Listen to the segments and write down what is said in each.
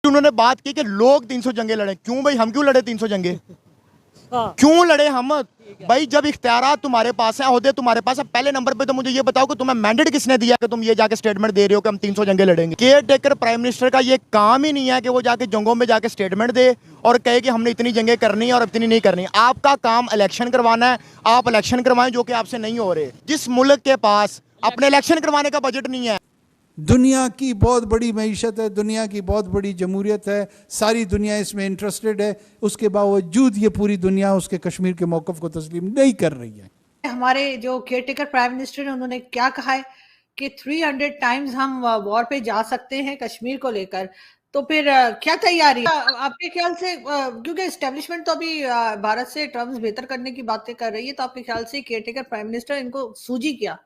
उन्होंने बात की कि लोग 300 जंगे लड़े। क्यों भाई, हम क्यों लड़े 300 जंगे? क्यों लड़े हम? भाई जब इख्तियारात तुम्हारे पास है, ओहदे तुम्हारे पास है, पहले नंबर पे तो मुझे ये बताओ कि तुम्हें मैंडेट किसने दिया कि तुम ये जाके स्टेटमेंट दे रहे हो कि हम 300 जंगे लड़ेंगे? केयर टेकर प्राइम मिनिस्टर का ये काम ही नहीं है कि वो जाके जंगों में जाके स्टेटमेंट दे और कहे कि हमने इतनी जंगे करनी है और इतनी नहीं करनी। आपका काम इलेक्शन करवाना है, आप इलेक्शन करवाएं जो कि आपसे नहीं हो रहे। जिस मुल्क के पास अपने इलेक्शन करवाने का बजट नहीं है, दुनिया की बहुत बड़ी मईशत है, दुनिया की बहुत बड़ी जमहूरियत है, सारी दुनिया इसमें इंटरेस्टेड है, उसके बावजूद ये पूरी दुनिया उसके कश्मीर के मौक़िफ़ को तस्लीम नहीं कर रही है। हमारे जो केयरटेकर प्राइम मिनिस्टर हैं उन्होंने क्या कहा है कि 300 टाइम्स हम वॉर पे जा सकते हैं कश्मीर को लेकर, तो फिर क्या तैयारी है आपके ख्याल से? क्योंकि एस्टेब्लिशमेंट तो अभी भारत से टर्म्स बेहतर करने की बातें कर रही है, तो आपके ख्याल से केयरटेकर प्राइम मिनिस्टर इनको सूझी क्या?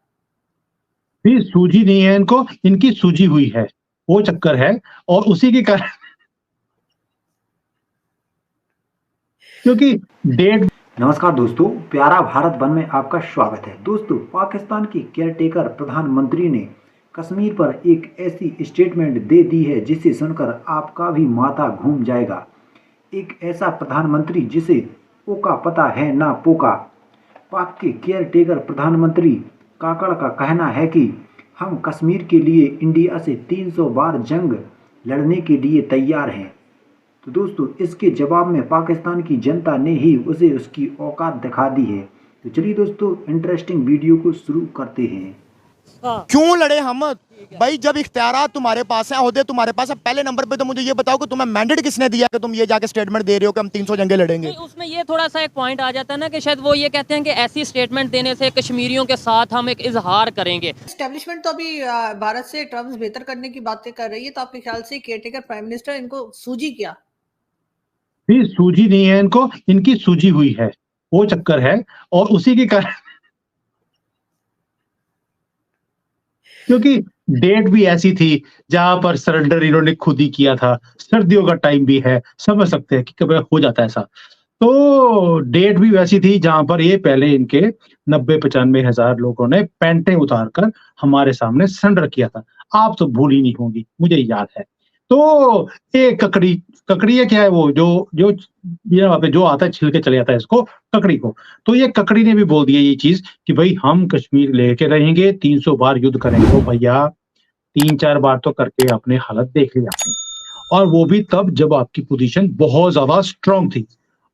भी सूझी नहीं है इनको, इनकी सूझी हुई है, वो चक्कर है। और उसी के कारण क्योंकि डेट। नमस्कार दोस्तों, प्यारा भारत वन में आपका स्वागत है। दोस्तों, पाकिस्तान की केयरटेकर प्रधानमंत्री ने कश्मीर पर एक ऐसी स्टेटमेंट दे दी है जिसे सुनकर आपका भी माथा घूम जाएगा। एक ऐसा प्रधानमंत्री जिसे ओका पता है ना पोका। पाक के केयरटेकर प्रधानमंत्री काकड़ का कहना है कि हम कश्मीर के लिए इंडिया से 300 बार जंग लड़ने के लिए तैयार हैं। तो दोस्तों, इसके जवाब में पाकिस्तान की जनता ने ही उसे उसकी औकात दिखा दी है। तो चलिए दोस्तों, इंटरेस्टिंग वीडियो को शुरू करते हैं। क्यों लड़े हम? भाई जब इख्तियारात तुम्हारे पास है, ओहदे तुम्हारे पास है, पहले नंबर पे तो मुझे ये बताओ कि तुम्हें मैंडेट किसने दिया कि तुम ये जाके स्टेटमेंट दे रहे हो कि हम 300 जंगे लड़ेंगे? उसमें ये थोड़ा सा एक पॉइंट आ जाता है ना कि शायद वो ये कहते हैं कि ऐसी स्टेटमेंट देने से कश्मीरियों के साथ हम एक इजहार करेंगे। एस्टेब्लिशमेंट तो अभी भारत से टर्म्स बेहतर करने की बातें कर रही है, तो आपके ख्याल से केयरटेकर प्राइम मिनिस्टर इनको सूझी क्या? भी सूझी नहीं है इनको, इनकी सूझी हुई है, वो चक्कर है। और उसी के कारण क्योंकि डेट भी ऐसी थी जहां पर सरेंडर इन्होंने खुद ही किया था। सर्दियों का टाइम भी है, समझ सकते हैं कि कभी हो जाता है ऐसा। तो डेट भी वैसी थी जहां पर ये पहले इनके 90-95 हजार लोगों ने पैंटें उतार कर हमारे सामने सरेंडर किया था। आप तो भूल ही नहीं होंगी, मुझे याद है। तो ये ककड़ी है, क्या है वो जो जो ये वहाँ पे जो आता है छिल के चले जाता है इसको, ककड़ी को। तो ये ककड़ी ने भी बोल दिया ये चीज कि भाई हम कश्मीर लेके रहेंगे, 300 बार युद्ध करेंगे। तो भैया 3-4 बार तो करके अपने हालत देख ली आपने, और वो भी तब जब आपकी पोजीशन बहुत ज्यादा स्ट्रांग थी।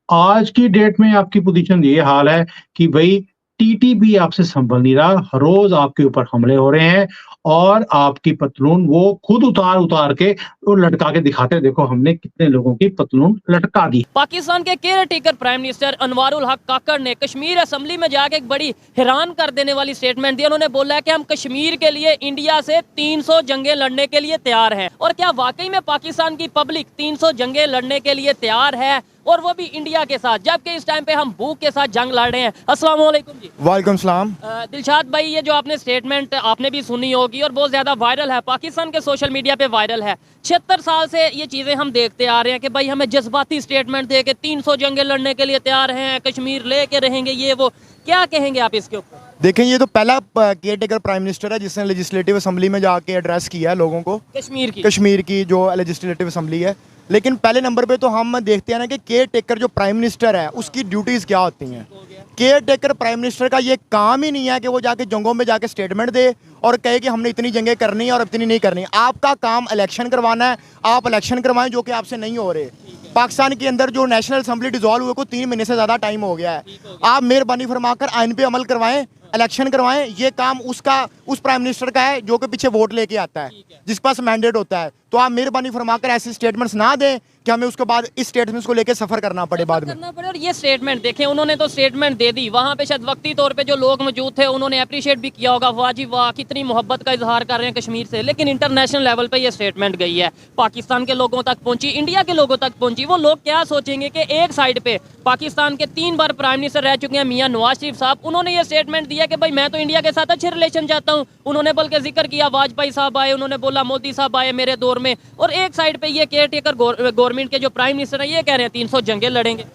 आज की डेट में आपकी पोजीशन ये हाल है कि भाई टीटी भी आपसे संभल नहीं रहा, हर रोज आपके ऊपर हमले हो रहे हैं और आपकी पतलून वो खुद उतार के और लटका के दिखाते हैं, देखो हमने कितने लोगों की पतलून लटका दी। पाकिस्तान के care taker prime minister Anwarul हक काकड़ ने कश्मीर असेंबली में जाके एक बड़ी हैरान कर देने वाली स्टेटमेंट दी। उन्होंने बोला है कि हम कश्मीर के लिए इंडिया से 300 जंगे लड़ने के लिए तैयार हैं। और क्या वाकई में पाकिस्तान की पब्लिक 300 जंगे लड़ने के लिए तैयार है, और वो भी इंडिया के साथ, जबकि इस टाइम पे हम भूख के साथ जंग लड़ रहे हैं? अस्सलाम वालेकुम जी। वालेकुम सलाम। दिलशाद भाई, ये जो आपने स्टेटमेंट आपने भी सुनी होगी और बहुत ज्यादा वायरल है, पाकिस्तान के सोशल मीडिया पे वायरल है। 76 साल से ये चीजें हम देखते आ रहे हैं कि भाई हमें जज्बाती स्टेटमेंट दे के 300 जंगे लड़ने के लिए तैयार हैं, कश्मीर लेके रहेंगे, ये वो। क्या कहेंगे आप इसके ऊपर? देखें, ये तो पहला केयर टेकर प्राइम मिनिस्टर है जिसने लेजिस्लेटिव असेंबली में जाके एड्रेस किया है लोगों को, कश्मीर की जो लेजिस्लेटिव असेंबली है। लेकिन पहले नंबर पे तो हम देखते हैं ना कि केयर टेकर जो प्राइम मिनिस्टर है उसकी ड्यूटीज़ क्या होती हैं। केयर टेकर प्राइम मिनिस्टर का ये काम ही नहीं है कि वो जाके जंगों में जाके स्टेटमेंट दे और कहे कि हमने इतनी जंगें करनी है और इतनी नहीं करनी। आपका काम इलेक्शन करवाना है, आप इलेक्शन करवाएं जो कि आपसे नहीं हो रहे। पाकिस्तान के अंदर जो नेशनल असेंबली डिसॉल्व हुए को 3 महीने से ज़्यादा टाइम हो गया है। आप मेहरबानी फरमाकर आइन पे अमल करवाएं, इलेक्शन करवाएं। ये काम उस प्राइम मिनिस्टर का है जो कि पीछे वोट लेके आता है, जिस पास मैंडेट होता है। तो आप मेहरबानी फरमाकर ऐसे स्टेटमेंट्स ना दें कि हमें उसके बाद इस स्टेटमेंट्स को लेकर सफर करना पड़े बाद में। और ये स्टेटमेंट देखें, उन्होंने तो स्टेटमेंट दे दी, वहाँ पे शायद वक्ती तौर पे जो लोग मौजूद थे उन्होंने अप्रिशिएट भी किया होगा, वाह जी वाह कितनी मोहब्बत का इजहार कर रहे हैं कश्मीर से। लेकिन इंटरनेशनल लेवल पे ये स्टेटमेंट गई है, पाकिस्तान के लोगों तक पहुंची, इंडिया के लोगों तक पहुंची। वो लोग क्या सोचेंगे कि एक साइड पे पाकिस्तान के 3 बार प्राइम मिनिस्टर रह चुके हैं मियां नवाज शरीफ साहब, उन्होंने ये स्टेटमेंट दिया कि भाई मैं तो इंडिया के साथ अच्छे रिलेशन चाहता हूँ। उन्होंने बल्कि जिक्र किया वाजपेयी साहब आए, उन्होंने बोला मोदी साहब आए मेरे दौर में। और एक साइड पे ये केयर टेकर गवर्नमेंट के जो प्राइम मिनिस्टर है ये कह रहे हैं 300 जंगे लड़ेंगे।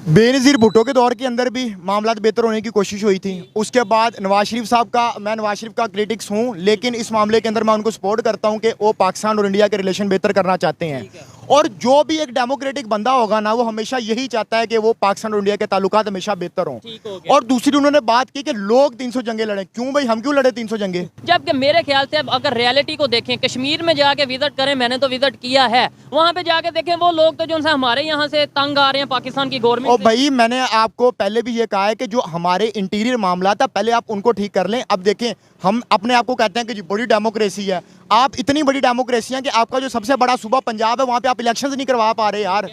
बेनज़ीर भुट्टो के दौर के अंदर भी मामला बेहतर होने की कोशिश हुई थी। उसके बाद नवाज शरीफ साहब का, मैं नवाज शरीफ का क्रिटिक्स हूँ, लेकिन इस मामले के अंदर मैं उनको सपोर्ट करता हूँ कि वो पाकिस्तान और इंडिया के रिलेशन बेहतर करना चाहते हैं। और जो भी एक डेमोक्रेटिक बंदा होगा ना, वो हमेशा यही चाहता है कि वो पाकिस्तान और इंडिया के ताल्लुकात हमेशा बेहतर हों। ठीक हो गया। और दूसरी उन्होंने बात की कि लोग 300 जंगे लड़े। क्यों भाई, हम क्यों लड़े 300 जंगे? जबकि मेरे ख्याल से अब अगर रियलिटी को देखें, कश्मीर में जाके विजिट करें, मैंने तो विजिट किया है, वहाँ पे जाके देखें वो लोग तो जो है हमारे यहाँ से तंग आ रहे हैं पाकिस्तान की और गवर्नमेंट से। भाई मैंने आपको पहले भी ये कहा है कि जो हमारे इंटीरियर मामला था पहले आप उनको ठीक कर लें। अब देखें, हम अपने आप को कहते हैं कि जी बड़ी डेमोक्रेसी है। आप इतनी बड़ी डेमोक्रेसी है कि आपका जो सबसे बड़ा सूबा पंजाब है, वहाँ पे आप इलेक्शंस नहीं करवा पा रहे यार।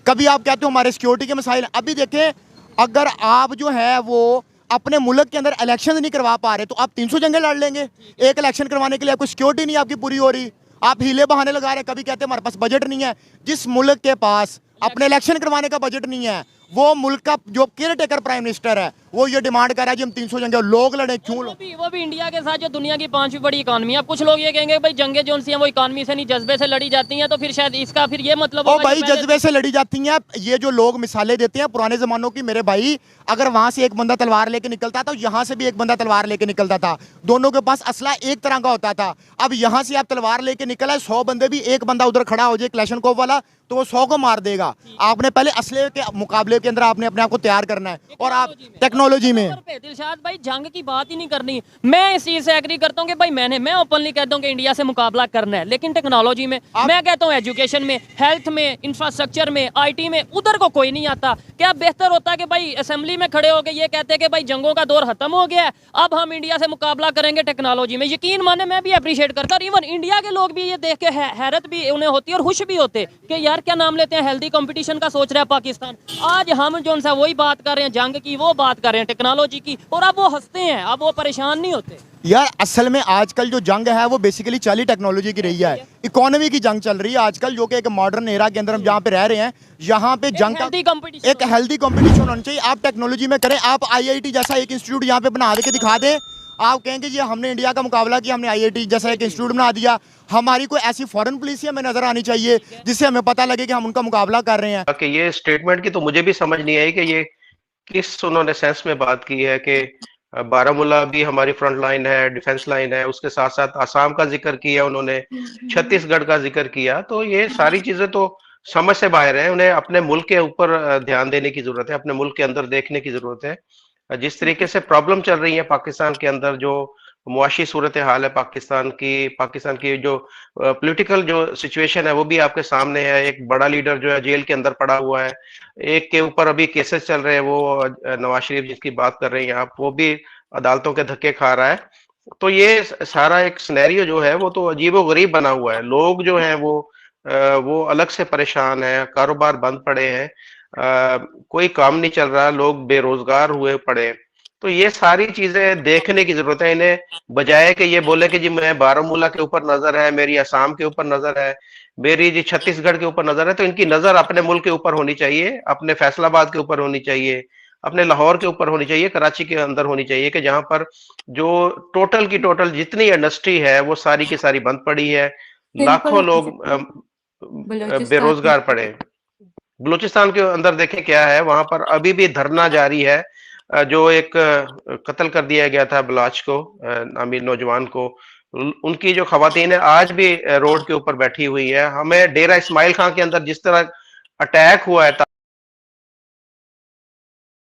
कभी आप कहते हो हमारे सिक्योरिटी के मसाइल। अभी देखें, अगर आप जो है वो अपने मुल्क के अंदर इलेक्शन नहीं करवा पा रहे तो आप 300 जंगे लड़ लेंगे। एक इलेक्शन करवाने के लिए आपको सिक्योरिटी नहीं आपकी पूरी हो रही, आप हीले बहाने लगा रहे हैं। कभी कहते हैं हमारे पास बजट नहीं है। जिस मुल्क के पास अपने इलेक्शन करवाने का बजट नहीं है, वो मुल्क का जो केयर टेकर प्राइम मिनिस्टर है वो ये डिमांड कर रहा है जी हम 300 जंगे लोग लड़े। क्यों? वो भी इंडिया के साथ जो दुनिया की 5वीं बड़ी इकानमी है। अब कुछ लोग ये कहेंगे भाई जंगे जो सी हैं वो इकानमी से नहीं जज्बे से लड़ी जाती हैं, तो फिर शायद इसका फिर ये मतलब ओ होगा भाई कि पहले- जज्बे से लड़ी जाती हैं। ये जो लोग मिसालें देते हैं पुराने जमानों की, मेरे भाई अगर वहां से एक बंदा तलवार लेके निकलता था, यहाँ से भी एक बंदा तलवार लेके निकलता था, दोनों के पास असला एक तरह का होता था। अब यहाँ से आप तलवार लेके निकला है, 100 बंदे भी, एक बंदा उधर खड़ा हो जाए क्लैशनकोव वाला तो वो 100 को मार देगा। आपने पहले असले के मुकाबले के अंदर आपने अपने आप को तैयार करना है। और आप टेक्नोलॉजी में दिलशाद भाई जंग की बात ही नहीं करनी। मैं इस चीज से एग्री करता हूँ कि भाई मैं ओपनली कहता हूँ कि इंडिया से मुकाबला करना है, लेकिन टेक्नोलॉजी में मैं कहता हूँ, एजुकेशन में, हेल्थ में, इंफ्रास्ट्रक्चर में, आईटी में, उधर को कोई नहीं आता। क्या बेहतर होता कि भाई असेंबली में खड़े होकर ये कहते हैं कि भाई जंगों का दौर खत्म हो गया है, अब हम इंडिया से मुकाबला करेंगे टेक्नोलॉजी में। यकीन माने मैं भी अप्रिशिएट करता, और इवन इंडिया के लोग भी ये देख के हैरत भी उन्हें होती है और खुश भी होते कि यार क्या नाम लेते हैं, हेल्दी कंपटीशन का सोच रहा है पाकिस्तान। आज हम जो सा वही बात कर रहे हैं, जंग की वो बात कर रहे हैं, टेक्नोलॉजी की, और अब वो हंसते हैं, अब वो परेशान नहीं होते। यार असल में आजकल जो जंग है वो बेसिकली चाली टेक्नोलॉजी की रही है। इकोनॉमी की जंग चल रही है आजकल, जो कि एक मॉडर्न एरा के अंदर हम जहाँ पे रह रहे हैं, यहाँ पे जंग का एक हेल्दी कंपटीशन होना चाहिए। आप टेक्नोलॉजी में करें, आप आईआईटी जैसा एक इंस्टीट्यूट यहाँ पे बना के दिखा दें, आप कहेंगे जी हमने इंडिया का मुकाबला किया, हमने आईआईटी जैसा एक इंस्टीट्यूट बना दिया। हमारी कोई ऐसी फॉरेन पॉलिसी हमें नजर आनी चाहिए जिससे हमें पता लगे कि हम उनका मुकाबला कर रहे हैं। कि ये स्टेटमेंट की तो मुझे भी समझ नहीं आई कि ये किस उन्होंने सेंस में बात की है कि बारामूला भी हमारी फ्रंट लाइन है, डिफेंस लाइन है, उसके साथ साथ आसाम का जिक्र किया उन्होंने, छत्तीसगढ़ का जिक्र किया। तो ये सारी चीजें तो समझ से बाहर है। उन्हें अपने मुल्क के ऊपर ध्यान देने की जरूरत है, अपने मुल्क के अंदर देखने की जरूरत है। जिस तरीके से प्रॉब्लम चल रही है पाकिस्तान के अंदर, जो मुआशी सूरत हाल है पाकिस्तान की जो पॉलिटिकल जो सिचुएशन है वो भी आपके सामने है। एक बड़ा लीडर जो है जेल के अंदर पड़ा हुआ है, एक के ऊपर अभी केसेस चल रहे हैं, वो नवाज शरीफ जिसकी बात कर रहे हैं आप, वो भी अदालतों के धक्के खा रहा है। तो ये सारा एक सिनेरियो जो है वो तो अजीबोगरीब बना हुआ है। लोग जो हैं वो अलग से परेशान है, कारोबार बंद पड़े हैं, कोई काम नहीं चल रहा, लोग बेरोजगार हुए पड़े हैं। तो ये सारी चीजें देखने की जरूरत है इन्हें, बजाय कि ये बोले कि जी मैं बारामूला के ऊपर नजर है, मेरी असम के ऊपर नजर है, मेरी जी छत्तीसगढ़ के ऊपर नजर है। तो इनकी नजर अपने मुल्क के ऊपर होनी चाहिए, अपने फैसलाबाद के ऊपर होनी चाहिए, अपने लाहौर के ऊपर होनी चाहिए, कराची के अंदर होनी चाहिए, कि जहां पर जो टोटल की टोटल जितनी इंडस्ट्री है वो सारी की सारी बंद पड़ी है, लाखों लोग बेरोजगार पड़े। बलूचिस्तान के अंदर देखें क्या है, वहां पर अभी भी धरना जारी है। जो एक कत्ल कर दिया गया था बलाच को, अमीर नौजवान को, उनकी जो खवातीन है आज भी रोड के ऊपर बैठी हुई है। हमें डेरा इस्माइल खां के अंदर जिस तरह अटैक हुआ है